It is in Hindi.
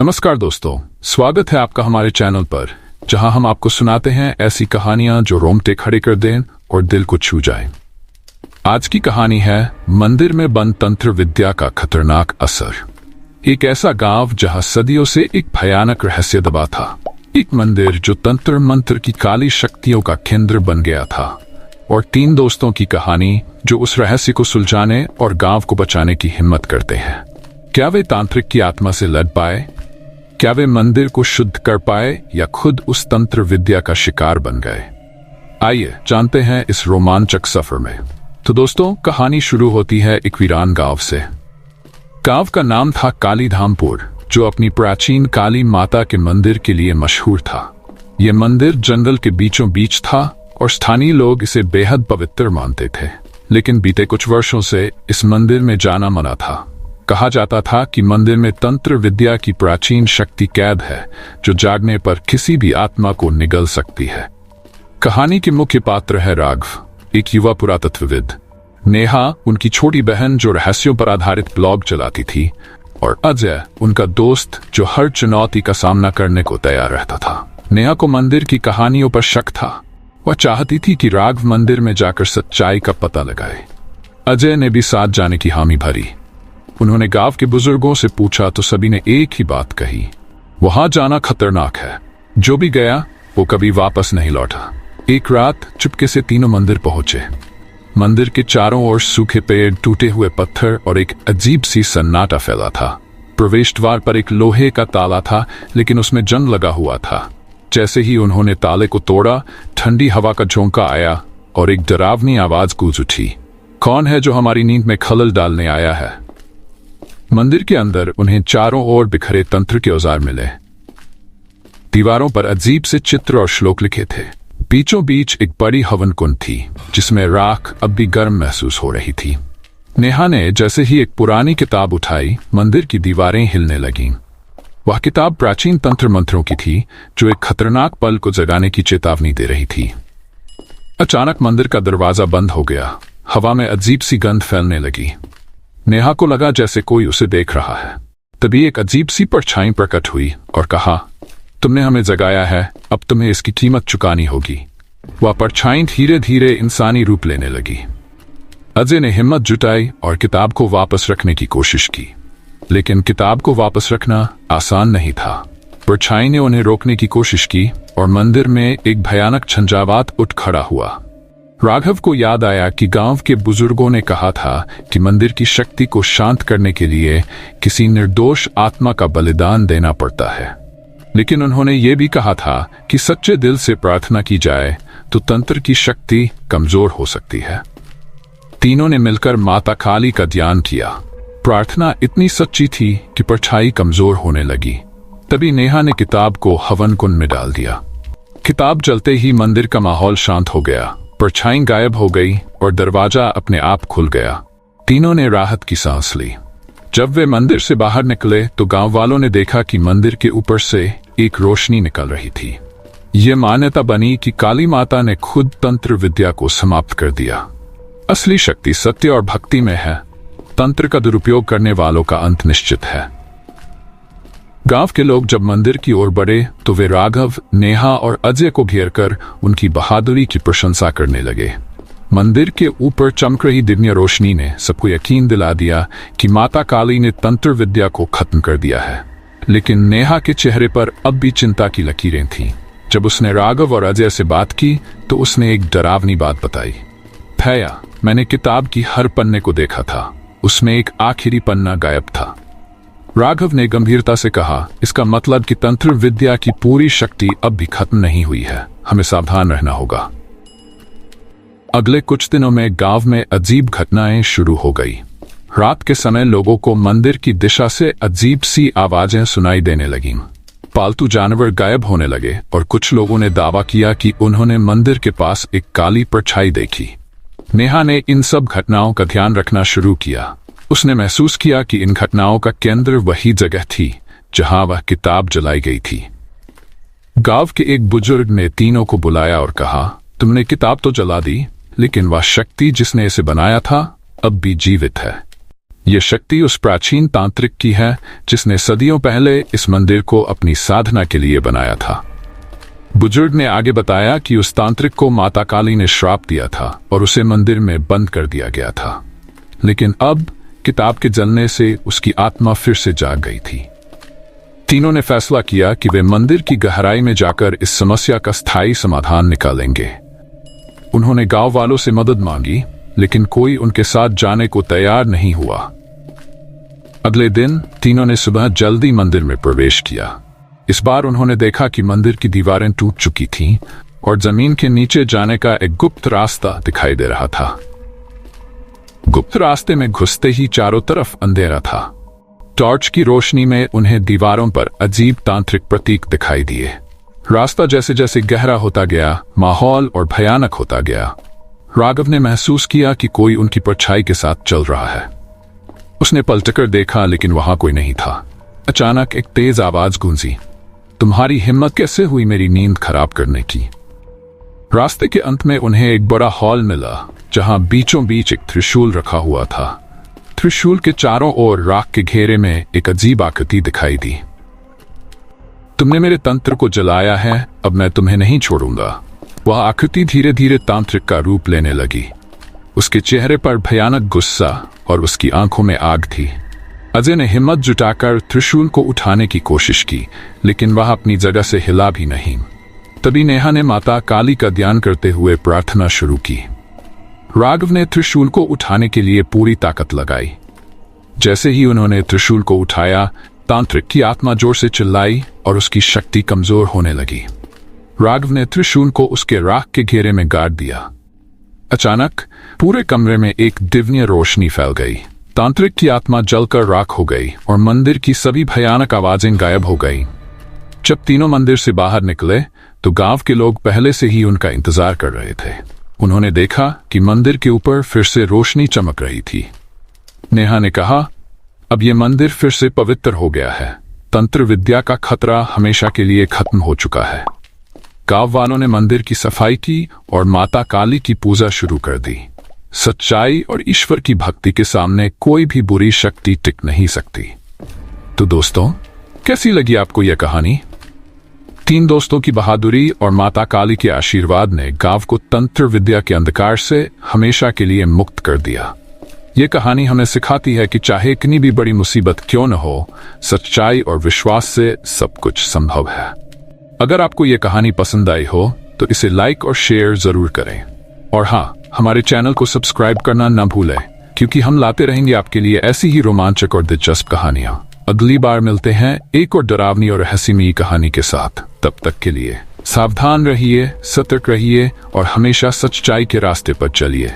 नमस्कार दोस्तों, स्वागत है आपका हमारे चैनल पर, जहां हम आपको सुनाते हैं ऐसी कहानियां जो रोंगटे खड़े कर दें और दिल को छू जाए। आज की कहानी है मंदिर में बंद तंत्र विद्या का खतरनाक असर। एक ऐसा गांव जहां सदियों से एक भयानक रहस्य दबा था। एक मंदिर जो तंत्र मंत्र की काली शक्तियों का केंद्र बन गया था, और 3 दोस्तों की कहानी जो उस रहस्य को सुलझाने और गांव को बचाने की हिम्मत करते हैं। क्या वे तांत्रिक की आत्मा से लड़ पाए? क्या वे मंदिर को शुद्ध कर पाए या खुद उस तंत्र विद्या का शिकार बन गए? आइए जानते हैं इस रोमांचक सफर में। तो दोस्तों, कहानी शुरू होती है एक वीरान गांव से। गांव का नाम था कालीधामपुर, जो अपनी प्राचीन काली माता के मंदिर के लिए मशहूर था। यह मंदिर जंगल के बीचों बीच था और स्थानीय लोग इसे बेहद पवित्र मानते थे। लेकिन बीते कुछ वर्षों से इस मंदिर में जाना मना था। कहा जाता था कि मंदिर में तंत्र विद्या की प्राचीन शक्ति कैद है, जो जागने पर किसी भी आत्मा को निगल सकती है। कहानी के मुख्य पात्र है राघव, एक युवा पुरातत्वविद, नेहा उनकी छोटी बहन जो रहस्यों पर आधारित ब्लॉग चलाती थी, और अजय उनका दोस्त जो हर चुनौती का सामना करने को तैयार रहता था। नेहा को मंदिर की कहानियों पर शक था। वह चाहती थी कि राघव मंदिर में जाकर सच्चाई का पता लगाए। अजय ने भी साथ जाने की हामी भरी। उन्होंने गांव के बुजुर्गों से पूछा तो सभी ने एक ही बात कही, वहां जाना खतरनाक है। जो भी गया वो कभी वापस नहीं लौटा। एक रात चुपके से तीनों मंदिर पहुंचे। मंदिर के चारों ओर सूखे पेड़, टूटे हुए पत्थर और एक अजीब सी सन्नाटा फैला था। प्रवेश द्वार पर एक लोहे का ताला था, लेकिन उसमें जंग लगा हुआ था। जैसे ही उन्होंने ताले को तोड़ा, ठंडी हवा का झोंका आया और एक डरावनी आवाज गूंज उठी, कौन है जो हमारी नींद में खलल डालने आया है? मंदिर के अंदर उन्हें चारों ओर बिखरे तंत्र के औजार मिले। दीवारों पर अजीब से चित्र और श्लोक लिखे थे। बीचों बीच एक बड़ी हवन कुंड थी, जिसमें राख अब भी गर्म महसूस हो रही थी। नेहा ने जैसे ही एक पुरानी किताब उठाई, मंदिर की दीवारें हिलने लगीं। वह किताब प्राचीन तंत्र मंत्रों की थी, जो एक खतरनाक पल को जगाने की चेतावनी दे रही थी। अचानक मंदिर का दरवाजा बंद हो गया। हवा में अजीब सी गंध फैलने लगी। नेहा को लगा जैसे कोई उसे देख रहा है। तभी एक अजीब सी परछाई प्रकट हुई और कहा, तुमने हमें जगाया है, अब तुम्हें इसकी कीमत चुकानी होगी। वह परछाई धीरे धीरे इंसानी रूप लेने लगी। अजय ने हिम्मत जुटाई और किताब को वापस रखने की कोशिश की, लेकिन किताब को वापस रखना आसान नहीं था। परछाई ने उन्हें रोकने की कोशिश की और मंदिर में एक भयानक झंझावात उठ खड़ा हुआ। राघव को याद आया कि गांव के बुजुर्गों ने कहा था कि मंदिर की शक्ति को शांत करने के लिए किसी निर्दोष आत्मा का बलिदान देना पड़ता है। लेकिन उन्होंने ये भी कहा था कि सच्चे दिल से प्रार्थना की जाए तो तंत्र की शक्ति कमजोर हो सकती है। तीनों ने मिलकर माता काली का ध्यान किया। प्रार्थना इतनी सच्ची थी कि परछाई कमजोर होने लगी। तभी नेहा ने किताब को हवन कुंड में डाल दिया। किताब जलते ही मंदिर का माहौल शांत हो गया। परछाई गायब हो गई और दरवाजा अपने आप खुल गया। तीनों ने राहत की सांस ली। जब वे मंदिर से बाहर निकले तो गांव वालों ने देखा कि मंदिर के ऊपर से एक रोशनी निकल रही थी। ये मान्यता बनी कि काली माता ने खुद तंत्र विद्या को समाप्त कर दिया। असली शक्ति सत्य और भक्ति में है। तंत्र का दुरुपयोग करने वालों का अंत निश्चित है। गांव के लोग जब मंदिर की ओर बढ़े तो वे राघव, नेहा और अजय को घेरकर उनकी बहादुरी की प्रशंसा करने लगे। मंदिर के ऊपर चमक रही दिव्य रोशनी ने सबको यकीन दिला दिया कि माता काली ने तंत्र विद्या को खत्म कर दिया है। लेकिन नेहा के चेहरे पर अब भी चिंता की लकीरें थीं। जब उसने राघव और अजय से बात की तो उसने एक डरावनी बात बताई। भैया, मैंने किताब की हर पन्ने को देखा था, उसमें एक आखिरी पन्ना गायब था। राघव ने गंभीरता से कहा, इसका मतलब कि तंत्र विद्या की पूरी शक्ति अब भी खत्म नहीं हुई है। हमें सावधान रहना होगा। अगले कुछ दिनों में गांव में अजीब घटनाएं शुरू हो गई। रात के समय लोगों को मंदिर की दिशा से अजीब सी आवाजें सुनाई देने लगीं। पालतू जानवर गायब होने लगे और कुछ लोगों ने दावा किया कि उन्होंने मंदिर के पास एक काली परछाई देखी। नेहा ने इन सब घटनाओं का ध्यान रखना शुरू किया। उसने महसूस किया कि इन घटनाओं का केंद्र वही जगह थी जहां वह किताब जलाई गई थी। गांव के एक बुजुर्ग ने तीनों को बुलाया और कहा, तुमने किताब तो जला दी, लेकिन वह शक्ति जिसने इसे बनाया था अब भी जीवित है। ये शक्ति उस प्राचीन तांत्रिक की है जिसने सदियों पहले इस मंदिर को अपनी साधना के लिए बनाया था। बुजुर्ग ने आगे बताया कि उस तांत्रिक को माता काली ने श्राप दिया था और उसे मंदिर में बंद कर दिया गया था, लेकिन अब किताब के जलने से उसकी आत्मा फिर से जाग गई थी। तीनों ने फैसला किया कि वे मंदिर की गहराई में जाकर इस समस्या का स्थायी समाधान निकालेंगे। उन्होंने गांव वालों से मदद मांगी, लेकिन कोई उनके साथ जाने को तैयार नहीं हुआ। अगले दिन तीनों ने सुबह जल्दी मंदिर में प्रवेश किया। इस बार उन्होंने देखा कि मंदिर की दीवारें टूट चुकी थीं और जमीन के नीचे जाने का एक गुप्त रास्ता दिखाई दे रहा था। गुप्त रास्ते में घुसते ही चारों तरफ अंधेरा था। टॉर्च की रोशनी में उन्हें दीवारों पर अजीब तांत्रिक प्रतीक दिखाई दिए। रास्ता जैसे जैसे गहरा होता गया, माहौल और भयानक होता गया। राघव ने महसूस किया कि कोई उनकी परछाई के साथ चल रहा है। उसने पलटकर देखा, लेकिन वहां कोई नहीं था। अचानक एक तेज आवाज गूंजी, तुम्हारी हिम्मत कैसे हुई मेरी नींद खराब करने की? रास्ते के अंत में उन्हें एक बड़ा हॉल मिला, जहां बीचों बीच एक त्रिशूल रखा हुआ था। त्रिशूल के चारों ओर राख के घेरे में एक अजीब आकृति दिखाई दी। तुमने मेरे तंत्र को जलाया है, अब मैं तुम्हें नहीं छोड़ूंगा। वह आकृति धीरे धीरे तांत्रिक का रूप लेने लगी। उसके चेहरे पर भयानक गुस्सा और उसकी आंखों में आग थी। अजय ने हिम्मत जुटाकर त्रिशूल को उठाने की कोशिश की, लेकिन वह अपनी जगह से हिला भी नहीं। तभी नेहा ने माता काली का ध्यान करते हुए प्रार्थना शुरू की। राघव ने त्रिशूल को उठाने के लिए पूरी ताकत लगाई। जैसे ही उन्होंने त्रिशूल को उठाया, तांत्रिक की आत्मा जोर से चिल्लाई और उसकी शक्ति कमजोर होने लगी। राघव ने त्रिशूल को उसके राख के घेरे में गाड़ दिया। अचानक पूरे कमरे में एक दिव्य रोशनी फैल गई। तांत्रिक की आत्मा जलकर राख हो गई और मंदिर की सभी भयानक आवाजें गायब हो गईं। जब तीनों मंदिर से बाहर निकले तो गांव के लोग पहले से ही उनका इंतजार कर रहे थे। उन्होंने देखा कि मंदिर के ऊपर फिर से रोशनी चमक रही थी। नेहा ने कहा, अब यह मंदिर फिर से पवित्र हो गया है। तंत्र विद्या का खतरा हमेशा के लिए खत्म हो चुका है। गांव वालों ने मंदिर की सफाई की और माता काली की पूजा शुरू कर दी। सच्चाई और ईश्वर की भक्ति के सामने कोई भी बुरी शक्ति टिक नहीं सकती। तो दोस्तों, कैसी लगी आपको यह कहानी? तीन दोस्तों की बहादुरी और माता काली के आशीर्वाद ने गांव को तंत्र विद्या के अंधकार से हमेशा के लिए मुक्त कर दिया। ये कहानी हमें सिखाती है कि चाहे कितनी भी बड़ी मुसीबत क्यों न हो, सच्चाई और विश्वास से सब कुछ संभव है। अगर आपको ये कहानी पसंद आई हो तो इसे लाइक और शेयर जरूर करें। और हाँ, हमारे चैनल को सब्सक्राइब करना न भूलें, क्योंकि हम लाते रहेंगे आपके लिए ऐसी ही रोमांचक और दिलचस्प कहानियां। अगली बार मिलते हैं एक और डरावनी और रहस्यमयी कहानी के साथ। तब तक के लिए सावधान रहिए, सतर्क रहिए और हमेशा सच्चाई के रास्ते पर चलिए।